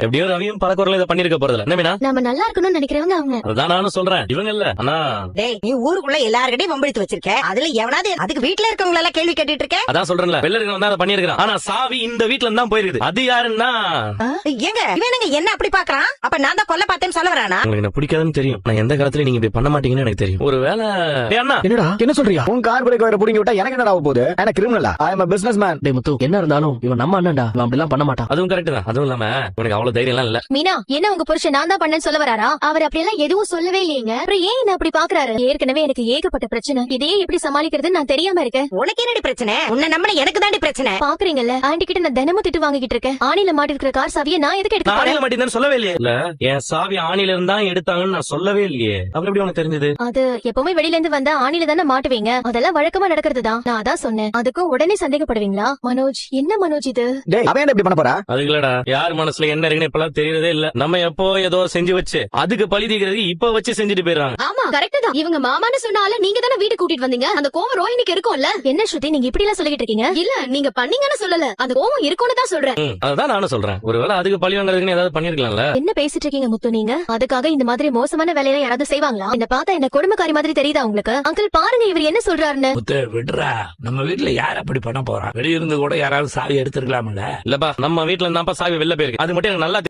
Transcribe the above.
எப்படியோ ரவியும் பல குரல இதை பண்ணிருக்க போறதுல என்ன மீனா? நாம நல்லா இருக்கணும்னு நினைக்கிறவங்க அவங்க. அதான் நானும் சொல்றேன், இவங்க இல்ல. ஆனா டேய், நீ ஊருக்குள்ள எல்லார்கிட்டயும் வம்பிழுத்து வச்சிருக்க. அதுல எவனாவது அதுக்கு வீட்டுல இருக்கவங்க எல்லாம் கேள்வி கேட்டுட்டு இருக்க? அதான் சொல்றேன்ல, வெளில இருக்கவன் தான் அதை பண்ணிருக்கான். ஆனா சாவி இந்த வீட்ல இருந்து தான் போயிருக்குது. அது யாருன்னா ஏங்க இவனுங்க என்ன அப்படி பாக்குறான்? அப்ப நான் தான் கொல்ல பார்த்தேன்னு சொல்ல வரானா? உங்களுக்கு என்ன பிடிக்காதுன்னு தெரியும். நான் எந்த காலத்துல நீங்க இப்படி பண்ண மாட்டீங்கன்னு எனக்கு தெரியும். ஒருவேளை அண்ணா என்னடா என்ன சொல்றியா? உன் கார் பிரேக் வர புடிங்கி விட்டா எனக்கு என்னடா ஆக போகுது? நான் கிரிமினலா? ஐ அம் a businessman. டேய் முத்து, என்ன இருந்தாலும் இவன் நம்ம அண்ணன்டா, இவன் அப்படி எல்லாம் பண்ண மாட்டான். அதுவும் கரெக்ட் தான். அதுவும் இல்லாம உனக்கு அவ்வளவு தைரியம் எல்லாம் இல்ல. மீனா, என்ன உங்க புருஷன் நான் தான் பண்ணேன்னு சொல்ல வராரா? அவர் அப்படியெல்லாம் எதுவும் சொல்லவே இல்லையேங்க. அப்புறம் ஏன் என்ன அப்படி பாக்குறாரு? ஏற்கனவே எனக்கு ஏகப்பட்ட பிரச்சனை. இதையே எப்படி சமாளிக்கிறதுன்னு நான் தெரியாம இருக்கேன். உனக்கு என்னடி பிரச்சனை? உன்னை நம்பின எனக்கு தாண்டி பிரச்சனை. பாக்குறீங்கல்ல, ஆண்டி கிட்ட நான் தினமும் திட்டு வாங்கிட்டு இருக்கேன். ஆணில மாட்டிருக்கிற கார் சாவியை நான் எதுக்கு எடுக்க ஆணில போறேன்? மாட்டேன்னு சொல்லவே இல்லையே. இல்ல, என் சாவி ஆணில இருந்தா எடுத்தாங்கன்னு நான் சொல்லவே இல்லையே. அப்புறம் எப்படி உனக்கு தெரிஞ்சது? அது எப்பவுமே வெளியில இருந்து வந்தா ஆணில தானே மாட்டுவீங்க. அதெல்லாம் வழக்கமா நடக்கிறது தான். நான் அதான் சொன்னேன். அதுக்கும் உடனே சந்தேகப்படுவீங்களா? மனோஜ், என்ன மனோஜ் இது? டேய், அவன் என்ன இப்படி பண்ண போறா? அதுக்கு இல்லடா, யார் மனசுல என்ன இருக்குன்னு இப்பெல்லாம் தெரியறதே இல்ல. நம்ம எப்போ ஏதோ செஞ்சு வச்சு அதுக்கு பழி தீக்கிறதுக்கு இப்ப வச்சு செஞ்சுட்டு போயிடுறாங்க. ஆமா, கரெக்ட் தான். இவங்க மாமான்னு சொன்னால நீங்க தானே வீட்டு கூட்டிட்டு வந்தீங்க. அந்த கோவம் ரோஹினிக்கு இருக்கும்ல. என்ன ஸ்ருதி, நீங்க இப்படி எல்லாம் சொல்லிட்டு இருக்கீங்க? இல்ல, நீங்க பண்ணீங்கன்னு சொல்லல. அந்த கோவம் இருக்கும்னு தான் சொல்றேன். அதான் நானும் சொல்றேன். ஒருவேளை அதுக்கு பழி வாங்குறதுக்குன்னு ஏதாவது பண்ணிருக்கலாம்ல. என்ன பேசிட்டு இருக்கீங்க முத்து நீங்க? அதுக்காக இந்த மாதிரி மோசமான வேலையெல்லாம் யாராவது செய்வாங்களா? இந்த பார்த்தா என்ன கொடுமைக்காரி மாதிரி தெரியுதா உங்களுக்கு? அங்கிள் பாருங்க, இவர் என்ன சொல்றாருன்னு. முத்து விடுறா, நம்ம வீட்டுல யார் அப்படி பண்ண போறா? வெளியிருந்து கூட யாராவது சாவி எடுத்துருக்கலாம்ல. இல்லப்பா, நம்ம வீட்டுல இருந்தாப்பா சாவி வெளில போயிருக்கு. அது மட்டும் எனக்கு நல்லா